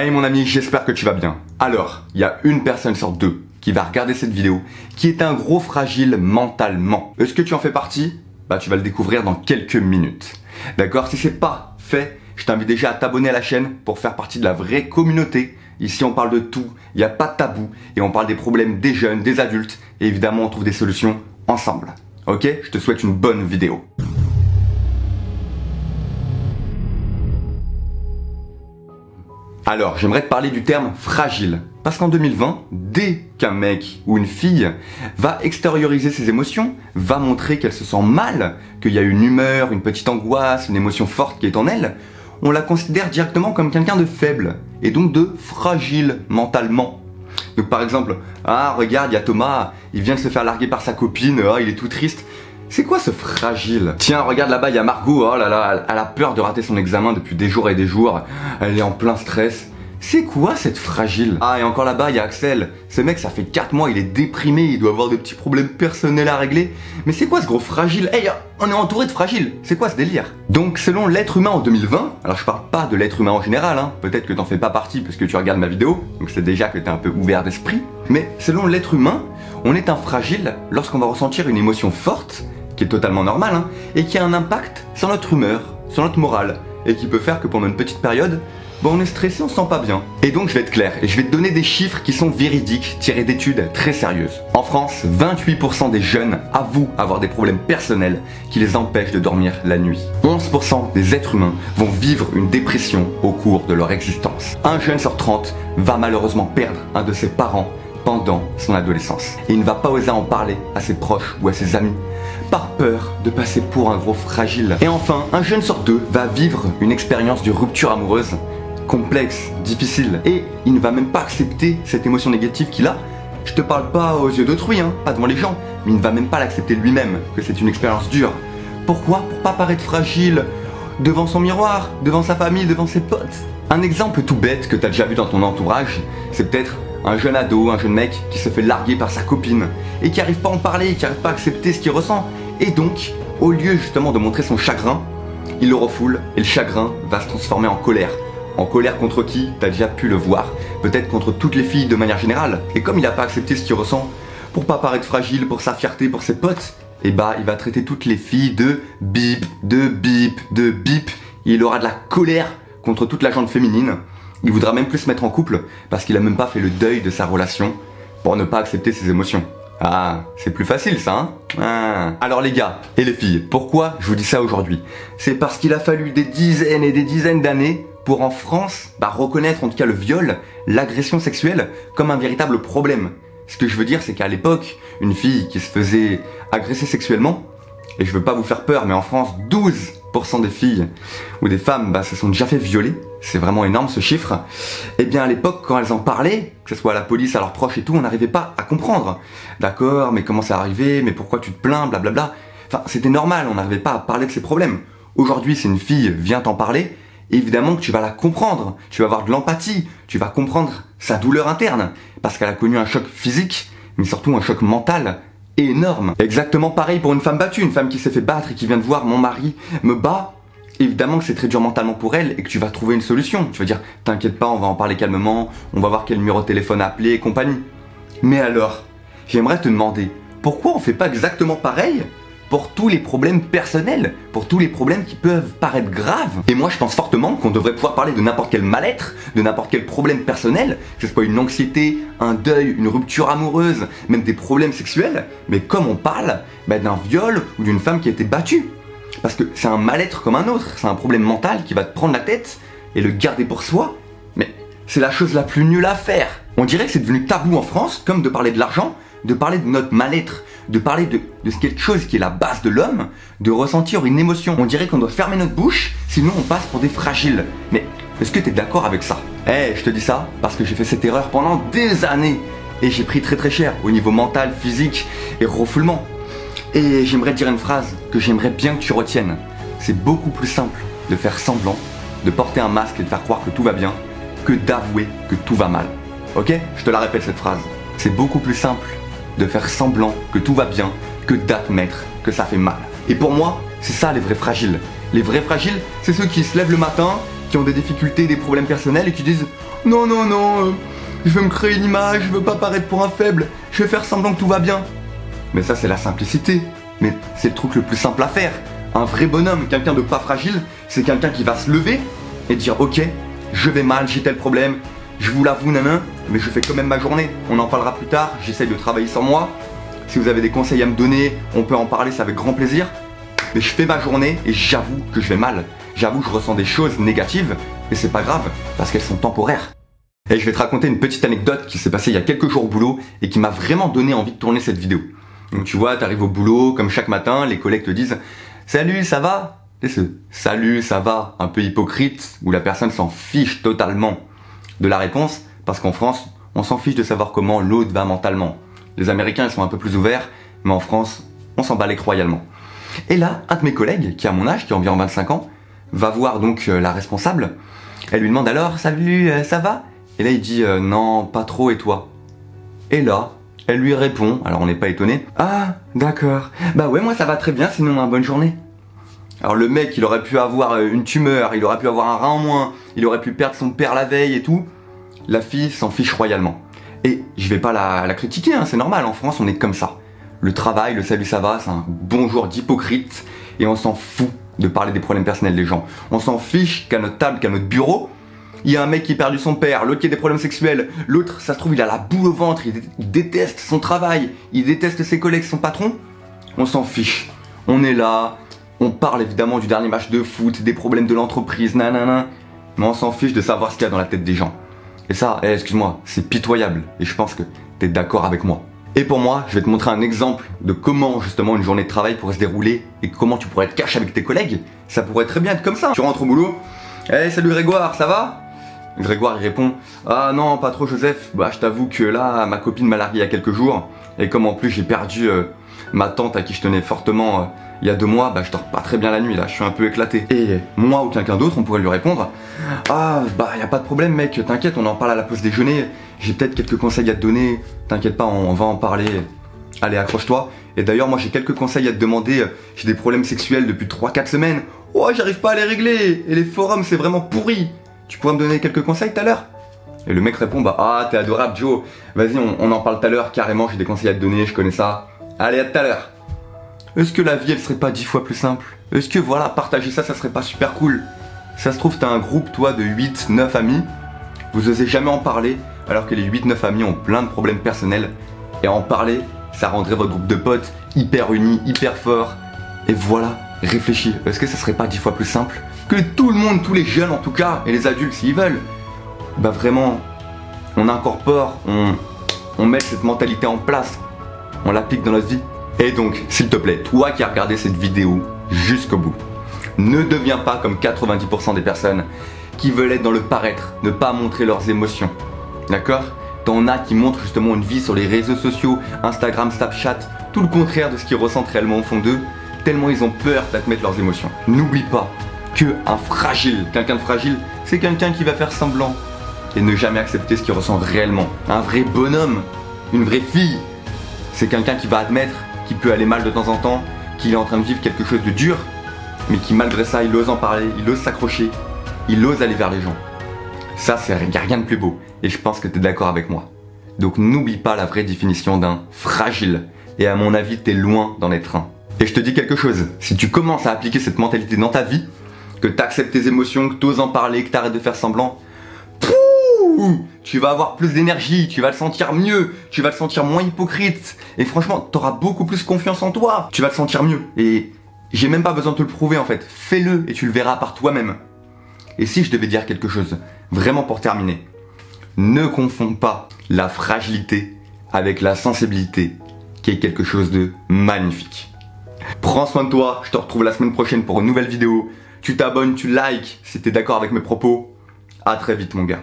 Hey mon ami, j'espère que tu vas bien. Alors, il y a une personne sur deux qui va regarder cette vidéo qui est un gros fragile mentalement. Est-ce que tu en fais partie? Bah tu vas le découvrir dans quelques minutes. D'accord? Si c'est pas fait, je t'invite déjà à t'abonner à la chaîne pour faire partie de la vraie communauté. Ici on parle de tout, il n'y a pas de tabou et on parle des problèmes des jeunes, des adultes et évidemment on trouve des solutions ensemble. Ok? Je te souhaite une bonne vidéo. Alors, j'aimerais te parler du terme fragile. Parce qu'en 2020, dès qu'un mec ou une fille va extérioriser ses émotions, va montrer qu'elle se sent mal, qu'il y a une humeur, une petite angoisse, une émotion forte qui est en elle, on la considère directement comme quelqu'un de faible, et donc de fragile mentalement. Donc par exemple, ah regarde, il y a Thomas, il vient de se faire larguer par sa copine, il est tout triste. C'est quoi ce fragile? Tiens, regarde là-bas, il y a Margot, oh là là, elle a peur de rater son examen depuis des jours et des jours. Elle est en plein stress. C'est quoi cette fragile? Ah, et encore là-bas, il y a Axel. Ce mec, ça fait 4 mois, il est déprimé, il doit avoir des petits problèmes personnels à régler. Mais c'est quoi ce gros fragile? Hey, on est entouré de fragiles. C'est quoi ce délire? Donc, selon l'être humain en 2020, alors je parle pas de l'être humain en général, peut-être que t'en fais pas partie parce que tu regardes ma vidéo, donc c'est déjà que t'es un peu ouvert d'esprit. Mais selon l'être humain, on est un fragile lorsqu'on va ressentir une émotion forte, qui est totalement normal, et qui a un impact sur notre humeur, sur notre morale, et qui peut faire que pendant une petite période, on est stressé, on se sent pas bien. Et donc je vais être clair, et je vais te donner des chiffres qui sont véridiques, tirés d'études très sérieuses. En France, 28% des jeunes avouent avoir des problèmes personnels qui les empêchent de dormir la nuit. 11% des êtres humains vont vivre une dépression au cours de leur existence. Un jeune sur 30 va malheureusement perdre un de ses parents pendant son adolescence. Et il ne va pas oser en parler à ses proches ou à ses amis, par peur de passer pour un gros fragile. Et enfin, un jeune sur deux va vivre une expérience de rupture amoureuse complexe, difficile, et il ne va même pas accepter cette émotion négative qu'il a. Je te parle pas aux yeux d'autrui, pas devant les gens, mais il ne va même pas l'accepter lui-même, que c'est une expérience dure. Pourquoi? Pour pas paraître fragile devant son miroir, devant sa famille, devant ses potes. Un exemple tout bête que tu as déjà vu dans ton entourage, c'est peut-être un jeune ado, un jeune mec qui se fait larguer par sa copine et qui arrive pas à en parler, qui arrive pas à accepter ce qu'il ressent. Et donc, au lieu justement de montrer son chagrin, il le refoule et le chagrin va se transformer en colère. En colère contre qui? T'as déjà pu le voir. Peut-être contre toutes les filles de manière générale. Et comme il n'a pas accepté ce qu'il ressent, pour pas paraître fragile, pour sa fierté, pour ses potes, il va traiter toutes les filles de bip, de bip, de bip. Il aura de la colère contre toute la gente féminine. Il voudra même plus se mettre en couple parce qu'il a même pas fait le deuil de sa relation pour ne pas accepter ses émotions. Ah, c'est plus facile ça, Alors les gars et les filles, pourquoi je vous dis ça aujourd'hui? C'est parce qu'il a fallu des dizaines et des dizaines d'années pour en France reconnaître en tout cas le viol, l'agression sexuelle comme un véritable problème. Ce que je veux dire, c'est qu'à l'époque, une fille qui se faisait agresser sexuellement, et je veux pas vous faire peur, mais en France, 12% des filles ou des femmes se sont déjà fait violer. C'est vraiment énorme ce chiffre. Et bien à l'époque, quand elles en parlaient, que ce soit à la police, à leurs proches et tout, on n'arrivait pas à comprendre. D'accord, mais comment ça arrivé? Mais pourquoi tu te plains? Blablabla. Enfin, c'était normal, on n'arrivait pas à parler de ses problèmes. Aujourd'hui, si une fille vient t'en parler, évidemment que tu vas la comprendre, tu vas avoir de l'empathie, tu vas comprendre sa douleur interne, parce qu'elle a connu un choc physique, mais surtout un choc mental énorme. Exactement pareil pour une femme battue, une femme qui s'est fait battre et qui vient de voir mon mari me bat. Évidemment que c'est très dur mentalement pour elle et que tu vas trouver une solution. Tu vas dire, t'inquiète pas, on va en parler calmement, on va voir quel numéro de téléphone appeler et compagnie. Mais alors, j'aimerais te demander, pourquoi on fait pas exactement pareil pour tous les problèmes personnels, pour tous les problèmes qui peuvent paraître graves? Et moi je pense fortement qu'on devrait pouvoir parler de n'importe quel mal-être, de n'importe quel problème personnel, que ce soit une anxiété, un deuil, une rupture amoureuse, même des problèmes sexuels, mais comme on parle d'un viol ou d'une femme qui a été battue. Parce que c'est un mal-être comme un autre, c'est un problème mental qui va te prendre la tête et le garder pour soi, mais c'est la chose la plus nulle à faire. On dirait que c'est devenu tabou en France, comme de parler de l'argent, de parler de notre mal-être, de parler de quelque chose qui est la base de l'homme, de ressentir une émotion. On dirait qu'on doit fermer notre bouche, sinon on passe pour des fragiles. Mais est-ce que tu es d'accord avec ça? Je te dis ça parce que j'ai fait cette erreur pendant des années et j'ai pris très très cher au niveau mental, physique et refoulement. Et j'aimerais te dire une phrase que j'aimerais bien que tu retiennes. C'est beaucoup plus simple de faire semblant, de porter un masque et de faire croire que tout va bien, que d'avouer que tout va mal. Ok? Je te la répète cette phrase. C'est beaucoup plus simple de faire semblant que tout va bien que d'admettre que ça fait mal. Et pour moi, c'est ça les vrais fragiles. Les vrais fragiles, c'est ceux qui se lèvent le matin, qui ont des difficultés, des problèmes personnels et qui disent non, non, non, je veux me créer une image, je veux pas paraître pour un faible, je vais faire semblant que tout va bien. Mais ça, c'est la simplicité. Mais c'est le truc le plus simple à faire. Un vrai bonhomme, quelqu'un de pas fragile, c'est quelqu'un qui va se lever et dire ok, je vais mal, j'ai tel problème, je vous l'avoue, nanan, mais je fais quand même ma journée. On en parlera plus tard, j'essaye de travailler sur moi. Si vous avez des conseils à me donner, on peut en parler, c'est avec grand plaisir. Mais je fais ma journée et j'avoue que je vais mal. J'avoue que je ressens des choses négatives, et c'est pas grave, parce qu'elles sont temporaires. Et je vais te raconter une petite anecdote qui s'est passée il y a quelques jours au boulot et qui m'a vraiment donné envie de tourner cette vidéo. Donc tu vois, t'arrives au boulot, comme chaque matin, les collègues te disent « Salut, ça va ?» Et ce « Salut, ça va ?» un peu hypocrite, où la personne s'en fiche totalement de la réponse, parce qu'en France, on s'en fiche de savoir comment l'autre va mentalement. Les Américains, ils sont un peu plus ouverts, mais en France, on s'en bat les royalement. Et là, un de mes collègues, qui a mon âge, qui a environ 25 ans, va voir donc la responsable. Elle lui demande alors « Salut, ça va ?» Et là, il dit « Non, pas trop, et toi ?» Et là, elle lui répond, alors on n'est pas étonné, « Ah, d'accord, bah ouais, moi ça va très bien, sinon bonne journée. » Alors le mec, il aurait pu avoir une tumeur, il aurait pu avoir un rein en moins, il aurait pu perdre son père la veille et tout. La fille s'en fiche royalement. Et je vais pas la critiquer, hein, c'est normal, en France on est comme ça. Le travail, le salut ça va, c'est un bonjour d'hypocrite, et on s'en fout de parler des problèmes personnels des gens. On s'en fiche qu'à notre table, qu'à notre bureau, il y a un mec qui a perdu son père, l'autre qui a des problèmes sexuels, l'autre, ça se trouve, il a la boule au ventre, il déteste son travail, il déteste ses collègues, son patron. On s'en fiche. On est là, on parle évidemment du dernier match de foot, des problèmes de l'entreprise, nanana, mais on s'en fiche de savoir ce qu'il y a dans la tête des gens. Et ça, excuse-moi, c'est pitoyable, et je pense que t'es d'accord avec moi. Et pour moi, je vais te montrer un exemple de comment justement une journée de travail pourrait se dérouler et comment tu pourrais être cash avec tes collègues. Ça pourrait très bien être comme ça. Tu rentres au boulot, hey, salut Grégoire, ça va? Grégoire il répond « Ah non, pas trop Joseph, bah je t'avoue que là, ma copine m'a largué il y a quelques jours, et comme en plus j'ai perdu ma tante à qui je tenais fortement il y a 2 mois, bah je dors pas très bien la nuit là, je suis un peu éclaté. » Et moi ou quelqu'un d'autre, on pourrait lui répondre « Ah bah y a pas de problème mec, t'inquiète, on en parle à la pause déjeuner, j'ai peut-être quelques conseils à te donner, t'inquiète pas, on va en parler, allez accroche-toi. Et d'ailleurs moi j'ai quelques conseils à te demander, j'ai des problèmes sexuels depuis 3-4 semaines, oh j'arrive pas à les régler, et les forums c'est vraiment pourri. Tu pourrais me donner quelques conseils tout à l'heure? » Et le mec répond bah ah t'es adorable Joe, vas-y on en parle tout à l'heure, carrément j'ai des conseils à te donner, je connais ça. Allez à tout à l'heure. Est-ce que la vie elle serait pas 10 fois plus simple? Est-ce que voilà, partager ça serait pas super cool? Ça se trouve t'as un groupe toi de 8-9 amis, vous osez jamais en parler alors que les 8-9 amis ont plein de problèmes personnels, et en parler ça rendrait votre groupe de potes hyper unis, hyper fort. Et voilà, réfléchis, est-ce que ça serait pas 10 fois plus simple? Que tout le monde, tous les jeunes en tout cas, et les adultes s'ils veulent, bah vraiment, on incorpore, on met cette mentalité en place, on l'applique dans notre vie. Et donc, s'il te plaît, toi qui as regardé cette vidéo jusqu'au bout, ne deviens pas comme 90% des personnes qui veulent être dans le paraître, ne pas montrer leurs émotions. D'accord? T'en as qui montrent justement une vie sur les réseaux sociaux, Instagram, Snapchat, tout le contraire de ce qu'ils ressentent réellement au fond d'eux, tellement ils ont peur d'admettre leurs émotions. N'oublie pas que un fragile, quelqu'un de fragile, c'est quelqu'un qui va faire semblant et ne jamais accepter ce qu'il ressent réellement. Un vrai bonhomme, une vraie fille, c'est quelqu'un qui va admettre qu'il peut aller mal de temps en temps, qu'il est en train de vivre quelque chose de dur, mais qui malgré ça, il ose en parler, il ose s'accrocher, il ose aller vers les gens. Ça, c'est rien de plus beau, et je pense que tu es d'accord avec moi. Donc n'oublie pas la vraie définition d'un fragile, et à mon avis, t'es loin d'en être un. Et je te dis quelque chose, si tu commences à appliquer cette mentalité dans ta vie, que tu acceptes tes émotions, que tu oses en parler, que tu arrêtes de faire semblant, tu vas avoir plus d'énergie, tu vas te sentir mieux, tu vas te sentir moins hypocrite, et franchement, tu auras beaucoup plus confiance en toi, tu vas te sentir mieux. Et j'ai même pas besoin de te le prouver en fait, fais-le et tu le verras par toi-même. Et si je devais dire quelque chose, vraiment pour terminer, ne confonds pas la fragilité avec la sensibilité, qui est quelque chose de magnifique. Prends soin de toi, je te retrouve la semaine prochaine pour une nouvelle vidéo. Tu t'abonnes, tu likes si t'es d'accord avec mes propos. À très vite mon gars.